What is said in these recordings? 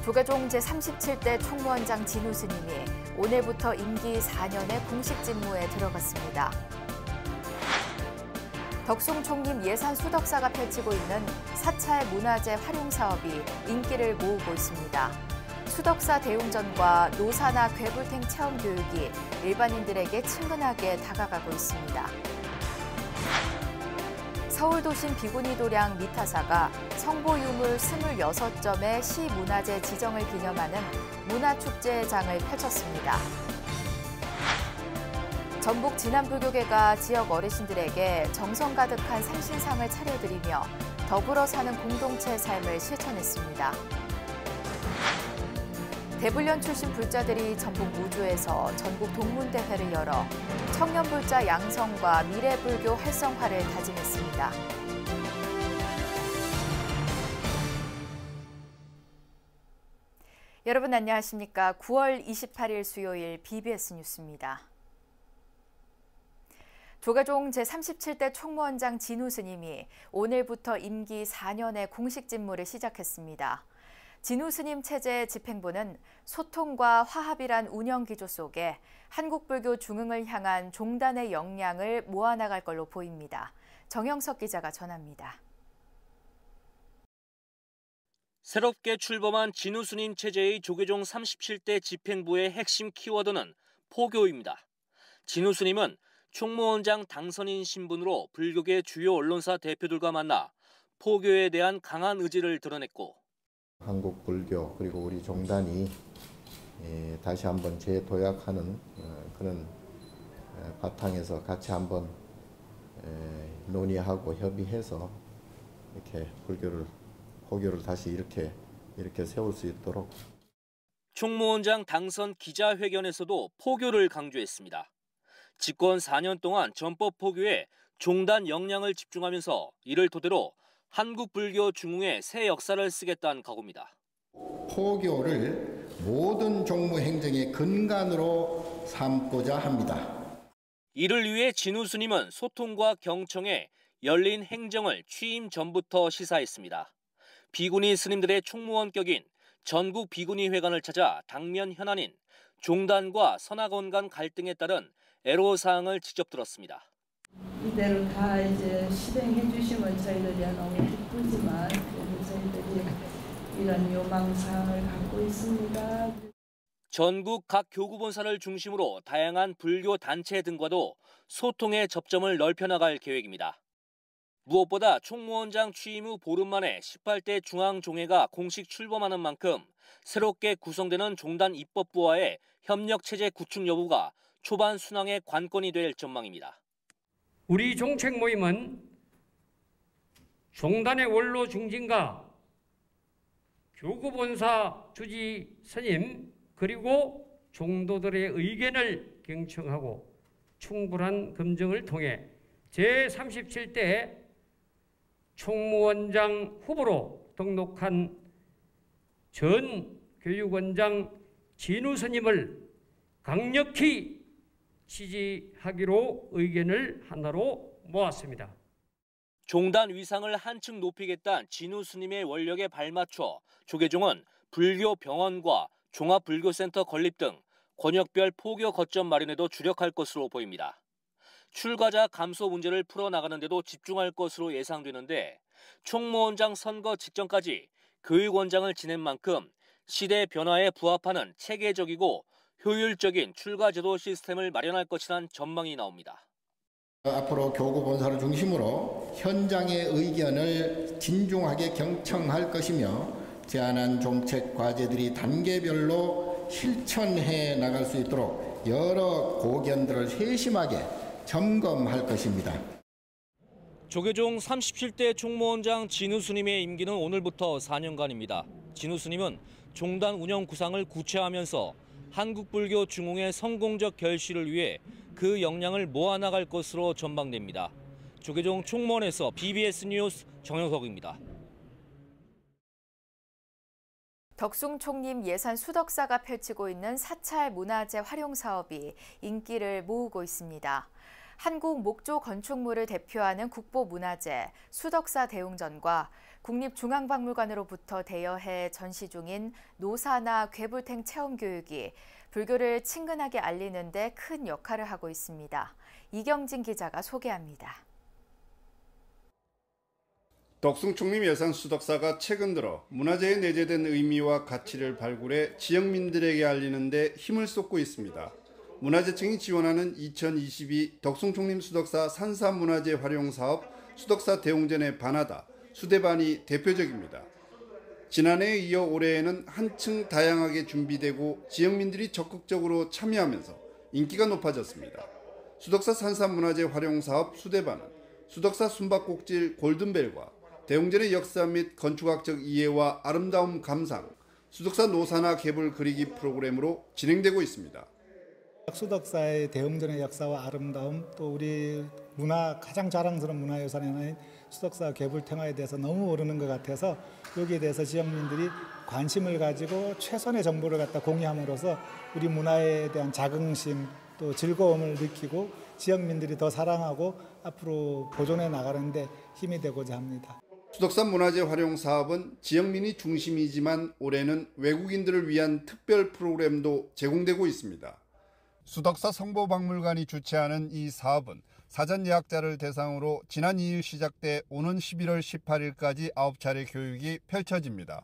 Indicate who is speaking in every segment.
Speaker 1: 조계종 제37대 총무원장 진우 스님이 오늘부터 임기 4년의 공식 직무에 들어갔습니다. 덕숭 총림 예산 수덕사가 펼치고 있는 사찰 문화재 활용 사업이 인기를 모으고 있습니다. 수덕사 대웅전과 노사나 괴불탱 체험 교육이 일반인들에게 친근하게 다가가고 있습니다. 서울도심 비구니도량 미타사가 성보유물 26점의 시문화재 지정을 기념하는 문화축제장을 펼쳤습니다. 전북 진안불교계가 지역 어르신들에게 정성 가득한 생신상을 차려드리며 더불어 사는 공동체 삶을 실천했습니다. 대불련 출신 불자들이 전북 무주에서 전국 동문대회를 열어 청년불자 양성과 미래불교 활성화를 다짐했습니다. 여러분 안녕하십니까? 9월 28일 수요일 BBS 뉴스입니다. 조계종 제37대 총무원장 진우 스님이 오늘부터 임기 4년의 공식 직무를 시작했습니다. 진우 스님 체제 집행부는 소통과 화합이란 운영 기조 속에 한국불교 중흥을 향한 종단의 역량을 모아나갈 걸로 보입니다. 정영석 기자가 전합니다.
Speaker 2: 새롭게 출범한 진우 스님 체제의 조계종 37대 집행부의 핵심 키워드는 포교입니다. 진우 스님은 총무원장 당선인 신분으로 불교계 주요 언론사 대표들과 만나 포교에 대한 강한 의지를 드러냈고
Speaker 3: 한국 불교 그리고 우리 종단이 다시 한번 재도약하는 그런 바탕에서 같이 한번 논의하고 협의해서 이렇게 포교를 다시 이렇게 세울 수 있도록.
Speaker 2: 총무원장 당선 기자회견에서도 포교를 강조했습니다. 집권 4년 동안 전법 포교에 종단 역량을 집중하면서 이를 토대로 한국 불교 중흥의 새 역사를 쓰겠다는 각오입니다.
Speaker 4: 포교를 모든 종무 행정의 근간으로 삼고자 합니다.
Speaker 2: 이를 위해 진우 스님은 소통과 경청에 열린 행정을 취임 전부터 시사했습니다. 비구니 스님들의 총무원격인 전국 비구니회관을 찾아 당면 현안인 종단과 선악원 간 갈등에 따른 애로사항을 직접 들었습니다.
Speaker 5: 이대로 다 이제 실행해 주시면 저희들이야 너무 기쁘지만 저희들이 이런 요망사항을 갖고 있습니다.
Speaker 2: 전국 각 교구본사를 중심으로 다양한 불교 단체 등과도 소통의 접점을 넓혀나갈 계획입니다. 무엇보다 총무원장 취임 후 보름 만에 18대 중앙종회가 공식 출범하는 만큼 새롭게 구성되는 종단 입법부와의 협력체제 구축 여부가 초반 순항의 관건이 될 전망입니다.
Speaker 6: 우리 종책 모임은 종단의 원로 중진과 교구본사 주지 스님 그리고 종도들의 의견을 경청하고 충분한 검증을 통해 제37대 총무원장 후보로 등록한 전 교육원장 진우 스님을 강력히 지지하기로 의견을 하나로 모았습니다.
Speaker 2: 종단 위상을 한층 높이겠다는 진우 스님의 원력에 발맞춰 조계종은 불교 병원과 종합불교센터 건립 등 권역별 포교 거점 마련에도 주력할 것으로 보입니다. 출가자 감소 문제를 풀어나가는 데도 집중할 것으로 예상되는데 총무원장 선거 직전까지 교육원장을 지낸 만큼 시대 변화에 부합하는 체계적이고 효율적인 출가제도 시스템을 마련할 것이란 전망이 나옵니다.
Speaker 4: 앞으로 교구본사를 중심으로 현장의 의견을 진중하게 경청할 것이며 제안한 정책 과제들이 단계별로 실천해 나갈 수 있도록 여러 고견들을 세심하게 점검할 것입니다.
Speaker 2: 조계종 37대 총무원장 진우 스님의 임기는 오늘부터 4년간입니다. 진우 스님은 종단 운영 구상을 구체화하면서 한국불교 중흥의 성공적 결실을 위해 그 역량을 모아나갈 것으로 전망됩니다. 조계종 총무원에서 BBS 뉴스 정영석입니다.
Speaker 1: 덕숭 총림 예산 수덕사가 펼치고 있는 사찰 문화재 활용 사업이 인기를 모으고 있습니다. 한국 목조 건축물을 대표하는 국보문화재 수덕사 대웅전과 국립중앙박물관으로부터 대여해 전시 중인 노사나 괴불탱 체험교육이 불교를 친근하게 알리는 데 큰 역할을 하고 있습니다. 이경진 기자가 소개합니다.
Speaker 7: 덕숭총림 예산 수덕사가 최근 들어 문화재에 내재된 의미와 가치를 발굴해 지역민들에게 알리는 데 힘을 쏟고 있습니다. 문화재청이 지원하는 2022 덕숭총림 수덕사 산사문화재 활용사업 수덕사 대웅전의 반하다, 수대반이 대표적입니다. 지난해에 이어 올해에는 한층 다양하게 준비되고 지역민들이 적극적으로 참여하면서 인기가 높아졌습니다. 수덕사 산사문화재 활용사업 수대반은 수덕사 숨바꼭질 골든벨과 대웅전의 역사 및 건축학적 이해와 아름다움 감상, 수덕사 노사나 개불 그리기 프로그램으로 진행되고 있습니다.
Speaker 8: 수덕사의 대웅전의 역사와 아름다움, 또 우리 가장 자랑스러운 문화유산이 하나인 수덕사 개불탱화에 대해서 너무 모르는 것 같아서 여기에 대해서 지역민들이 관심을 가지고 최선의 정보를 갖다 공유함으로써 우리 문화에 대한 자긍심 또 즐거움을 느끼고 지역민들이 더 사랑하고 앞으로 보존해 나가는 데 힘이 되고자 합니다.
Speaker 7: 수덕사 문화재 활용 사업은 지역민이 중심이지만 올해는 외국인들을 위한 특별 프로그램도 제공되고 있습니다. 수덕사 성보박물관이 주최하는 이 사업은 사전 예약자를 대상으로 지난 2일 시작돼 오는 11월 18일까지 9차례 교육이 펼쳐집니다.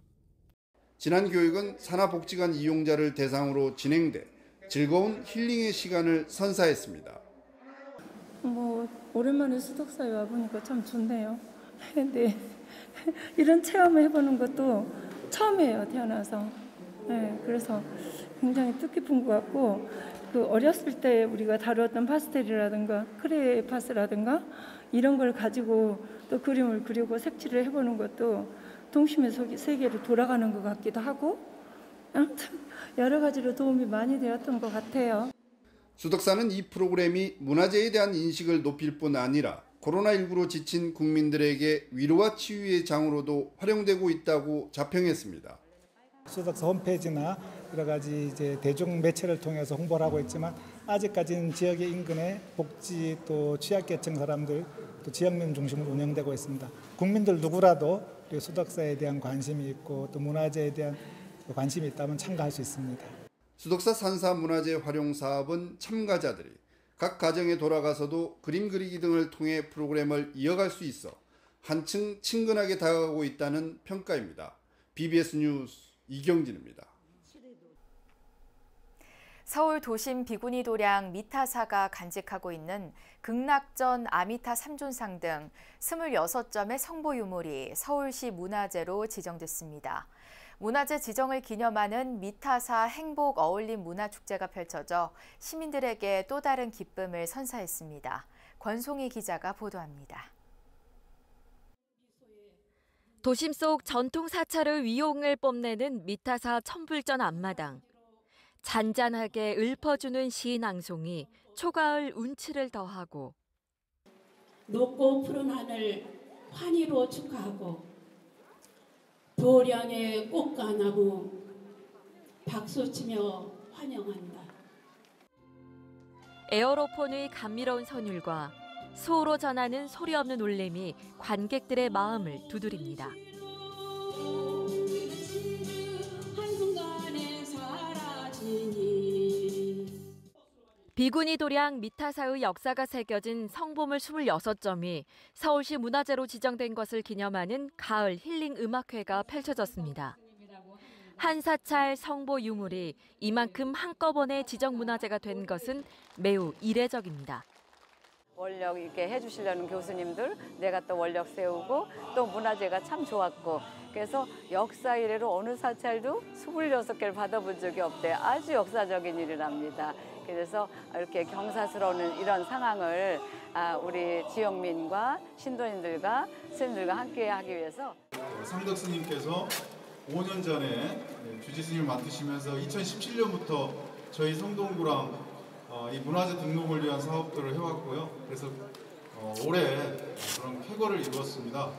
Speaker 7: 지난 교육은 산하복지관 이용자를 대상으로 진행돼 즐거운 힐링의 시간을 선사했습니다.
Speaker 9: 오랜만에 수덕사에 와보니까 참 좋네요. 네, 이런 체험을 해보는 것도 처음이에요, 태어나서. 네, 그래서 굉장히 뜻깊은 것 같고 어렸을 때 우리가 다루었던 파스텔이라든가 크레파스라든가 이런 걸 가지고 또 그림을 그리고 색칠을 해보는 것도 동심의 세계로 돌아가는 것 같기도 하고 아무튼 여러 가지로 도움이 많이 되었던 것 같아요.
Speaker 7: 수덕사는 이 프로그램이 문화재에 대한 인식을 높일 뿐 아니라 코로나19로 지친 국민들에게 위로와 치유의 장으로도 활용되고 있다고 자평했습니다.
Speaker 8: 수덕사 홈페이지나 여러 가지 이제 대중 매체를 통해서 홍보를 하고 있지만 아직까지는 지역의 인근의 복지 또 취약계층 사람들 또 지역민 중심으로 운영되고 있습니다. 국민들 누구라도 우리 수덕사에 대한 관심이 있고 또 문화재에 대한 관심이 있다면 참가할 수 있습니다.
Speaker 7: 수덕사 산사문화재 활용 사업은 참가자들이 각 가정에 돌아가서도 그림 그리기 등을 통해 프로그램을 이어갈 수 있어 한층 친근하게 다가가고 있다는 평가입니다. BBS 뉴스 이경진입니다.
Speaker 1: 서울 도심 비구니 도량 미타사가 간직하고 있는 극락전 아미타 3존상 등 26점의 성보 유물이 서울시 문화재로 지정됐습니다. 문화재 지정을 기념하는 미타사 행복 어울림 문화축제가 펼쳐져 시민들에게 또 다른 기쁨을 선사했습니다. 권송희 기자가 보도합니다.
Speaker 10: 도심 속 전통 사찰의 위용을 뽐내는 미타사 천불전 앞마당. 잔잔하게 읊어주는 시낭송이 초가을 운치를 더하고
Speaker 11: 높고 푸른 하늘 환희로 축하하고 도량의 꽃가나무 박수치며 환영한다.
Speaker 10: 에어로폰의 감미로운 선율과 수호로 전하는 소리 없는 울림이 관객들의 마음을 두드립니다. 비구니 도량 미타사의 역사가 새겨진 성보물 26점이 서울시 문화재로 지정된 것을 기념하는 가을 힐링 음악회가 펼쳐졌습니다. 한 사찰 성보 유물이 이만큼 한꺼번에 지정 문화재가 된 것은 매우 이례적입니다.
Speaker 12: 원력 이렇게 해주시려는 교수님들, 내가 또 원력 세우고 또 문화재가 참 좋았고 그래서 역사 이래로 어느 사찰도 26개를 받아본 적이 없대요. 아주 역사적인 일이랍니다. 그래서 이렇게 경사스러운 이런 상황을 우리 지역민과 신도님들과 스님들과 함께 하기 위해서
Speaker 13: 상덕 스님께서 5년 전에 주지스님을 맡으시면서 2017년부터 저희 성동구랑 이 문화재 등록을 위한 사업들을 해왔고요. 그래서 올해 그런 쾌거를 이루었습니다.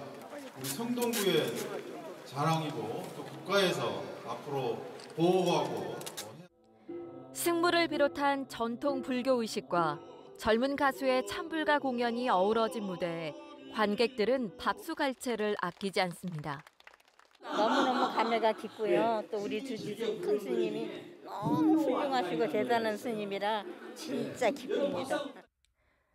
Speaker 13: 우리 성동구의 자랑이고 또 국가에서 앞으로 보호하고
Speaker 10: 승무를 비롯한 전통 불교 의식과 젊은 가수의 찬불가 공연이 어우러진 무대에 관객들은 박수갈채를 아끼지 않습니다.
Speaker 14: 너무너무 감회가 깊고요. 또 우리 주지수 큰 스님이 너무 훌륭하시고 대단한 스님이라 진짜 기쁩니다.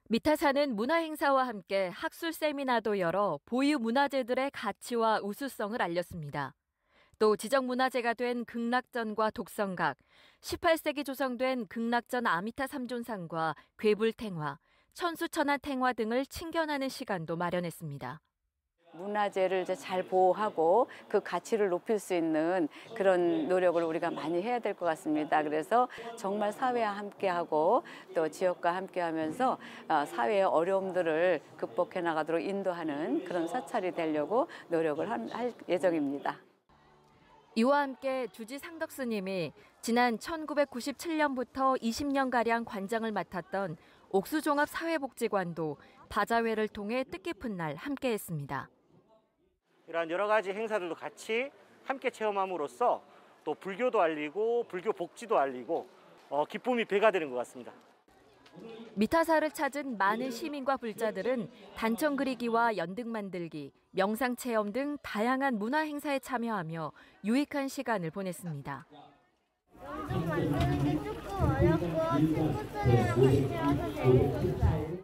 Speaker 10: 미타사는 문화행사와 함께 학술 세미나도 열어 보유 문화재들의 가치와 우수성을 알렸습니다. 또 지정문화재가 된 극락전과 독성각, 18세기 조성된 극락전 아미타 삼존상과 괴불탱화, 천수천하탱화 등을 친견하는 시간도 마련했습니다.
Speaker 12: 문화재를 이제 잘 보호하고 그 가치를 높일 수 있는 그런 노력을 우리가 많이 해야 될 것 같습니다. 그래서 정말 사회와 함께하고 또 지역과 함께하면서 사회의 어려움들을 극복해 나가도록 인도하는 그런 사찰이 되려고 노력을 할 예정입니다.
Speaker 10: 이와 함께 주지 상덕 스님이 지난 1997년부터 20년가량 관장을 맡았던 옥수종합사회복지관도 바자회를 통해 뜻깊은 날 함께했습니다.
Speaker 15: 이러한 여러 가지 행사들도 같이 함께 체험함으로써 또 불교도 알리고 불교 복지도 알리고 기쁨이 배가 되는 것 같습니다.
Speaker 10: 미타사를 찾은 많은 시민과 불자들은 단청 그리기와 연등 만들기, 명상 체험 등 다양한 문화 행사에 참여하며 유익한 시간을 보냈습니다.
Speaker 16: 연등 만드는 게 조금 어렵고 친구들이랑 같이 와서 재밌었어요.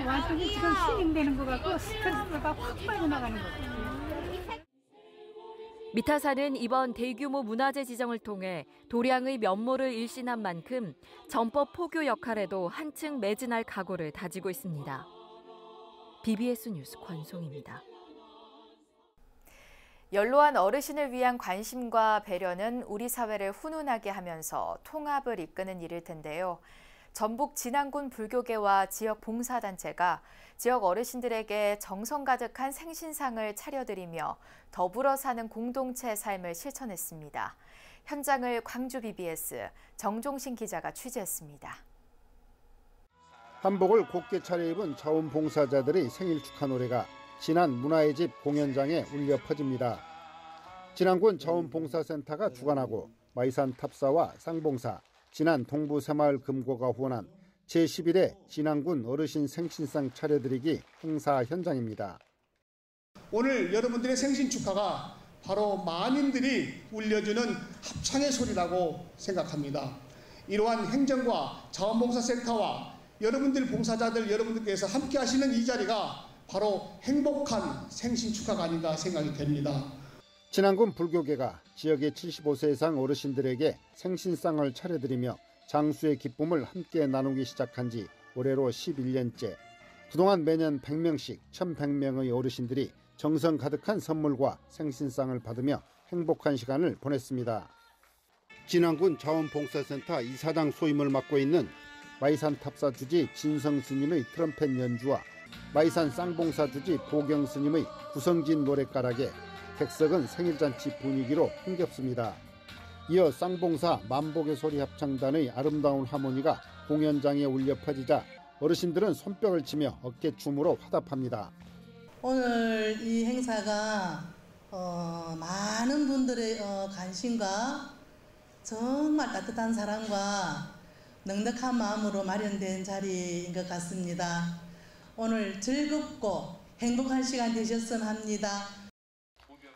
Speaker 17: 와서 지금 힐링되는 것 같고 스트레스가 확 빠져나가는 것 같아요.
Speaker 10: 미타사는 이번 대규모 문화재 지정을 통해 도량의 면모를 일신한 만큼 전법 포교 역할에도 한층 매진할 각오를 다지고 있습니다. BBS 뉴스 권송입니다.
Speaker 1: 연로한 어르신을 위한 관심과 배려는 우리 사회를 훈훈하게 하면서 통합을 이끄는 일일 텐데요. 전북 진안군 불교계와 지역 봉사단체가 지역 어르신들에게 정성 가득한 생신상을 차려드리며 더불어 사는 공동체 삶을 실천했습니다. 현장을 광주 BBS 정종신 기자가 취재했습니다.
Speaker 18: 한복을 곱게 차려입은 자원봉사자들의 생일 축하 노래가 진안 문화의 집 공연장에 울려 퍼집니다. 진안군 자원봉사센터가 주관하고 마이산 탑사와 쌍봉사, 진안 동부 새마을 금고가 후원한 제11회 진안군 어르신 생신상 차려드리기 행사 현장입니다.
Speaker 19: 오늘 여러분들의 생신 축하가 바로 만인들이 울려주는 합창의 소리라고 생각합니다. 이러한 행정과 자원봉사센터와 여러분들 봉사자들 여러분들께서 함께 하시는 이 자리가 바로 행복한 생신 축하가 아닌가 생각이 됩니다.
Speaker 18: 진안군 불교계가 지역의 75세 이상 어르신들에게 생신상을 차려드리며 장수의 기쁨을 함께 나누기 시작한 지 올해로 11년째. 그동안 매년 100명씩 1,100명의 어르신들이 정성 가득한 선물과 생신상을 받으며 행복한 시간을 보냈습니다. 진안군 자원봉사센터 이사장 소임을 맡고 있는 마이산 탑사 주지 진성 스님의 트럼펫 연주와 마이산 쌍봉사 주지 보경 스님의 구성진 노랫가락에 객석은 생일잔치 분위기로 흥겹습니다. 이어 쌍봉사 만복의 소리 합창단의 아름다운 하모니가 공연장에 울려 퍼지자 어르신들은 손뼉을 치며 어깨춤으로 화답합니다.
Speaker 20: 오늘 이 행사가 많은 분들의 관심과 정말 따뜻한 사랑과 넉넉한 마음으로 마련된 자리인 것 같습니다. 오늘 즐겁고 행복한 시간 되셨으면 합니다.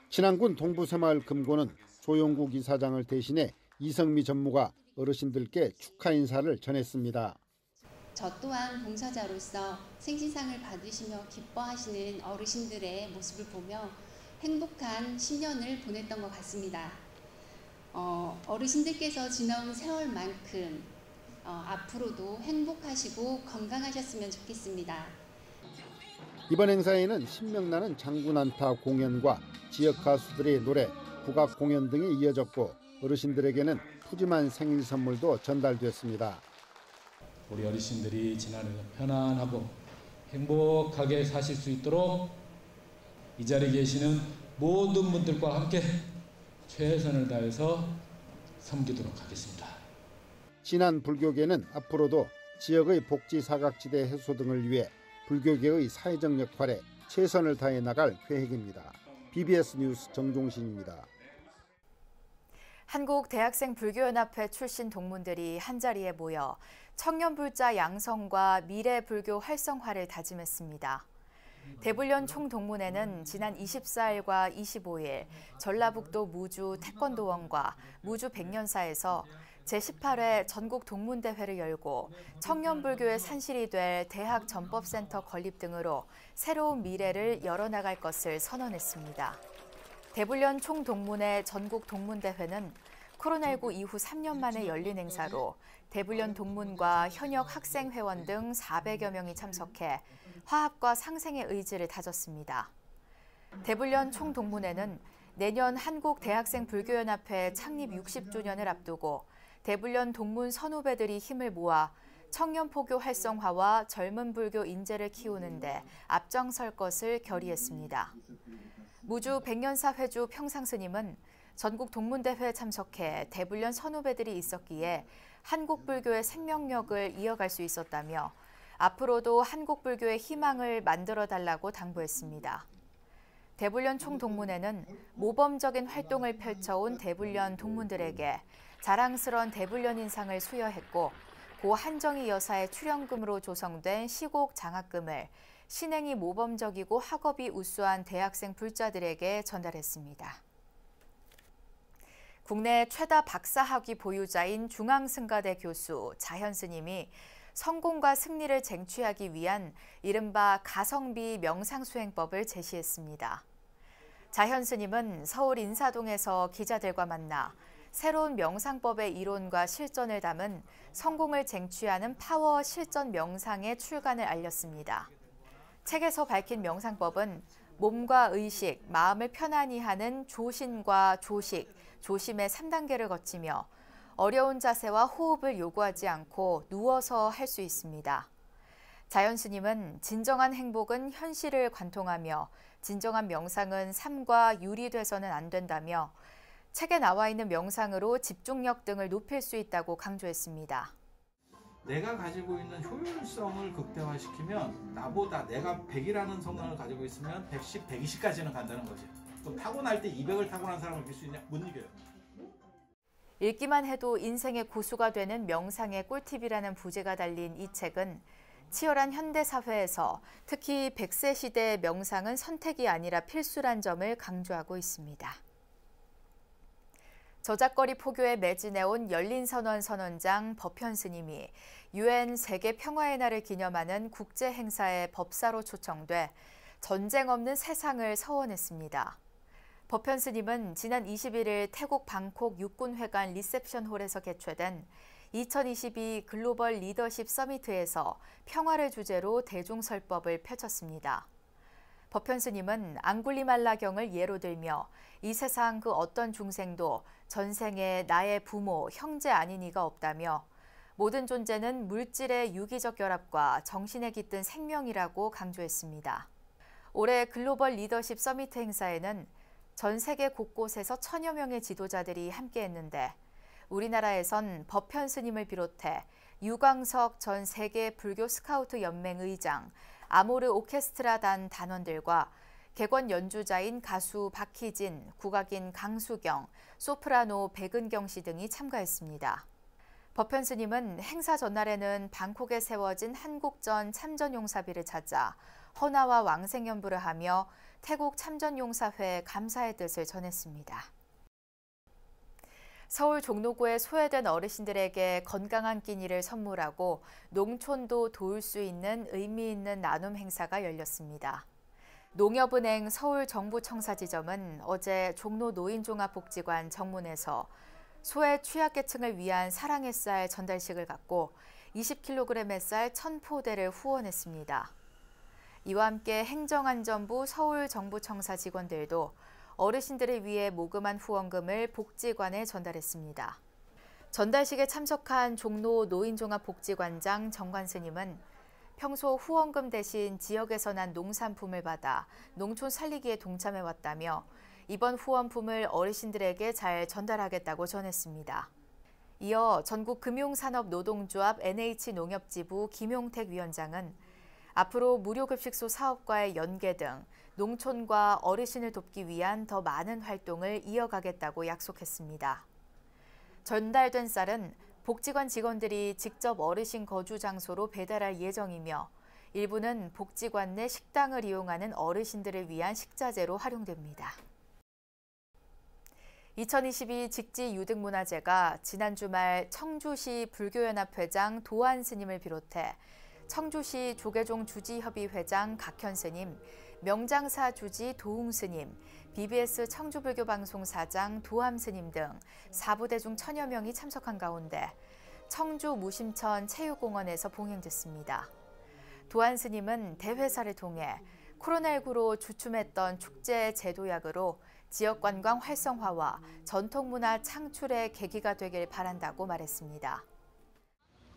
Speaker 18: 진안군 동부새마을 금고는 조용국 이사장을 대신해 이성미 전무가 어르신들께 축하 인사를 전했습니다.
Speaker 21: 저 또한 봉사자로서 생신상을 받으시며 기뻐하시는 어르신들의 모습을 보며 행복한 신년을 보냈던 것 같습니다. 어르신들께서 지나온 세월만큼 앞으로도 행복하시고 건강하셨으면 좋겠습니다.
Speaker 18: 이번 행사에는 신명나는 장군안타 공연과 지역 가수들의 노래, 국악 공연 등이 이어졌고 어르신들에게는 푸짐한 생일 선물도 전달됐습니다.
Speaker 22: 우리 어르신들이 지난해 편안하고 행복하게 사실 수 있도록 이 자리에 계시는 모든 분들과 함께 최선을 다해서 섬기도록 하겠습니다.
Speaker 18: 진안 불교계는 앞으로도 지역의 복지 사각지대 해소 등을 위해 불교계의 사회적 역할에 최선을 다해 나갈 계획입니다. BBS 뉴스 정종신입니다.
Speaker 1: 한국대학생불교연합회 출신 동문들이 한자리에 모여 청년불자 양성과 미래불교 활성화를 다짐했습니다. 대불련 총동문회는 지난 24일과 25일 전라북도 무주 태권도원과 무주 백년사에서 제18회 전국 동문대회를 열고 청년불교의 산실이 될 대학 전법센터 건립 등으로 새로운 미래를 열어나갈 것을 선언했습니다. 대불련 총동문회 전국 동문대회는 코로나19 이후 3년 만에 열린 행사로 대불련 동문과 현역 학생회원 등 400여 명이 참석해 화합과 상생의 의지를 다졌습니다. 대불련 총동문회는 내년 한국대학생불교연합회 창립 60주년을 앞두고 대불련 동문 선후배들이 힘을 모아 청년포교 활성화와 젊은 불교 인재를 키우는 데 앞장설 것을 결의했습니다. 무주 백년사 회주 평상스님은 전국 동문대회에 참석해 대불련 선후배들이 있었기에 한국불교의 생명력을 이어갈 수 있었다며 앞으로도 한국불교의 희망을 만들어달라고 당부했습니다. 대불련 총동문회는 모범적인 활동을 펼쳐온 대불련 동문들에게 자랑스러운 대불련 인상을 수여했고 고 한정희 여사의 출연금으로 조성된 시곡 장학금을 신행이 모범적이고 학업이 우수한 대학생 불자들에게 전달했습니다. 국내 최다 박사학위 보유자인 중앙승가대 교수 자현 스님이 성공과 승리를 쟁취하기 위한 이른바 가성비 명상수행법을 제시했습니다. 자현 스님은 서울 인사동에서 기자들과 만나 새로운 명상법의 이론과 실전을 담은 성공을 쟁취하는 파워 실전 명상의 출간을 알렸습니다. 책에서 밝힌 명상법은 몸과 의식, 마음을 편안히 하는 조신과 조식, 조심의 3단계를 거치며 어려운 자세와 호흡을 요구하지 않고 누워서 할 수 있습니다. 자현 스님은 진정한 행복은 현실을 관통하며 진정한 명상은 삶과 유리돼서는 안 된다며 책에 나와 있는 명상으로 집중력 등을 높일 수 있다고 강조했습니다.
Speaker 3: 내가 가지고 있는 효율성을 극대화시키면 나보다 내가 100이라는 성능을 가지고 있으면 110, 120까지는 간다는 거지. 그럼 타고날 때 200을 타고난 사람을 이길 수 있냐? 못 이겨요.
Speaker 1: 읽기만 해도 인생의 고수가 되는 명상의 꿀팁이라는 부제가 달린 이 책은 치열한 현대사회에서 특히 100세 시대의 명상은 선택이 아니라 필수란 점을 강조하고 있습니다. 저작거리 포교에 매진해온 열린선언 선언장 법현 스님이 UN 세계 평화의 날을 기념하는 국제 행사에 법사로 초청돼 전쟁 없는 세상을 서원했습니다. 법현 스님은 지난 21일 태국 방콕 육군회관 리셉션홀에서 개최된 2022 글로벌 리더십 서미트에서 평화를 주제로 대종설법을 펼쳤습니다. 법현 스님은 앙굴리말라경을 예로 들며 이 세상 그 어떤 중생도 전생에 나의 부모, 형제 아닌 이가 없다며 모든 존재는 물질의 유기적 결합과 정신에 깃든 생명이라고 강조했습니다. 올해 글로벌 리더십 서미트 행사에는 전 세계 곳곳에서 1000여 명의 지도자들이 함께했는데 우리나라에선 법현 스님을 비롯해 유광석 전 세계 불교 스카우트 연맹 의장, 아모르 오케스트라단 단원들과 객원 연주자인 가수 박희진, 국악인 강수경, 소프라노 백은경 씨 등이 참가했습니다. 법현 스님은 행사 전날에는 방콕에 세워진 한국전 참전용사비를 찾아 헌화와 왕생연부를 하며 태국 참전용사회에 감사의 뜻을 전했습니다. 서울 종로구에 소외된 어르신들에게 건강한 끼니를 선물하고 농촌도 도울 수 있는 의미 있는 나눔 행사가 열렸습니다. 농협은행 서울정부청사지점은 어제 종로 노인종합복지관 정문에서 소외 취약계층을 위한 사랑의 쌀 전달식을 갖고 20kg의 쌀 1000포대를 후원했습니다. 이와 함께 행정안전부 서울정부청사 직원들도 어르신들을 위해 모금한 후원금을 복지관에 전달했습니다. 전달식에 참석한 종로 노인종합복지관장 정관 스님은 평소 후원금 대신 지역에서 난 농산품을 받아 농촌 살리기에 동참해왔다며 이번 후원품을 어르신들에게 잘 전달하겠다고 전했습니다. 이어 전국금융산업노동조합 NH농협지부 김용택 위원장은 앞으로 무료급식소 사업과의 연계 등 농촌과 어르신을 돕기 위한 더 많은 활동을 이어가겠다고 약속했습니다. 전달된 쌀은 복지관 직원들이 직접 어르신 거주 장소로 배달할 예정이며 일부는 복지관 내 식당을 이용하는 어르신들을 위한 식자재로 활용됩니다. 2022 직지유등문화제가 지난 주말 청주시 불교연합회장 도안 스님을 비롯해 청주시 조계종 주지협의 회장 각현 스님, 명장사 주지 도웅 스님, BBS 청주불교방송 사장 도함 스님 등 4부대 중 1000여 명이 참석한 가운데 청주 무심천 체육공원에서 봉행됐습니다. 도안 스님은 대회사를 통해 코로나19로 주춤했던 축제 제도약으로 지역 관광 활성화와 전통문화 창출의 계기가 되길 바란다고 말했습니다.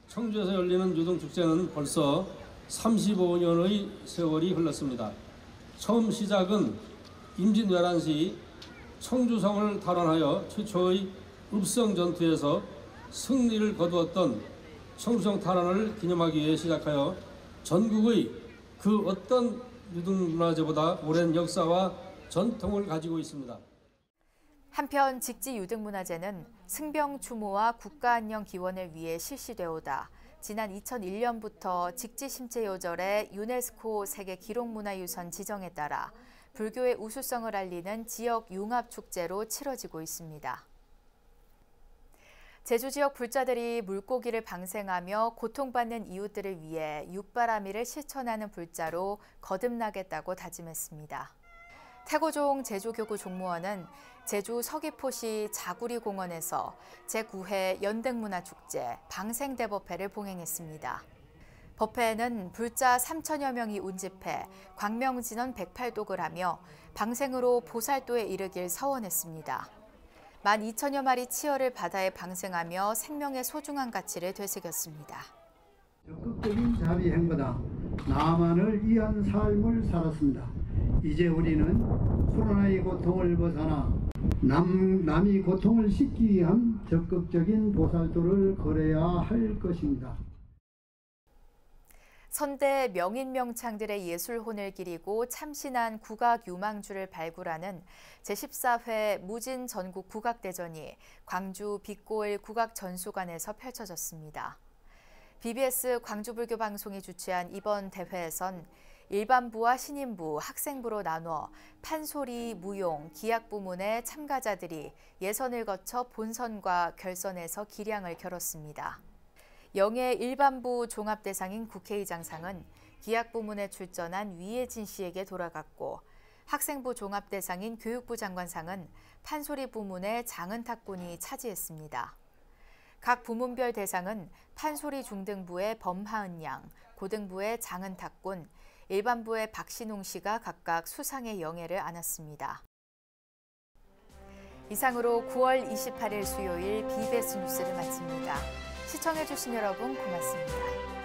Speaker 5: 청주에서 열리는 유등축제는 벌써 35년의 세월이 흘렀습니다. 처음 시작은 임진 11시 청주성을 탈환하여 최초의 읍성 전투에서 승리를 거두었던 청주성 탈환을 기념하기 위해 시작하여 전국의 그 어떤 유등문화제보다 오랜 역사와 전통을 가지고 있습니다.
Speaker 1: 한편 직지유등문화제는 승병 추모와 국가안녕 기원을 위해 실시되오다 지난 2001년부터 직지심체요절의 유네스코 세계 기록문화유산 지정에 따라 불교의 우수성을 알리는 지역 융합축제로 치러지고 있습니다. 제주 지역 불자들이 물고기를 방생하며 고통받는 이웃들을 위해 육바라밀을 실천하는 불자로 거듭나겠다고 다짐했습니다. 태고종 제주교구 종무원은 제주 서귀포시 자구리공원에서 제9회 연등문화축제 방생대법회를 봉행했습니다. 법회에는 불자 3천여 명이 운집해 광명진원 108독을 하며 방생으로 보살도에 이르길 서원했습니다. 12,000여 마리 치어를 바다에 방생하며 생명의 소중한 가치를 되새겼습니다.
Speaker 6: 적극적인 자비 행보다 나만을 위한 삶을 살았습니다. 이제 우리는 코로나의 고통을 벗어나 남이 고통을 씻기 위한 적극적인 보살도를 걸어야 할 것입니다.
Speaker 1: 선대 명인명창들의 예술혼을 기리고 참신한 국악 유망주를 발굴하는 제14회 무진 전국 국악대전이 광주 빛고을 국악전수관에서 펼쳐졌습니다. BBS 광주불교방송이 주최한 이번 대회에선 일반부와 신인부, 학생부로 나눠 판소리, 무용, 기악 부문의 참가자들이 예선을 거쳐 본선과 결선에서 기량을 겨뤘습니다. 영예 일반부 종합대상인 국회의장상은 기악 부문에 출전한 위혜진 씨에게 돌아갔고 학생부 종합대상인 교육부 장관상은 판소리 부문의 장은탁 군이 차지했습니다. 각 부문별 대상은 판소리 중등부의 범하은 양, 고등부의 장은탁 군, 일반부의 박신웅 씨가 각각 수상의 영예를 안았습니다. 이상으로 9월 28일 수요일 BBS 뉴스를 마칩니다. 시청해주신 여러분 고맙습니다.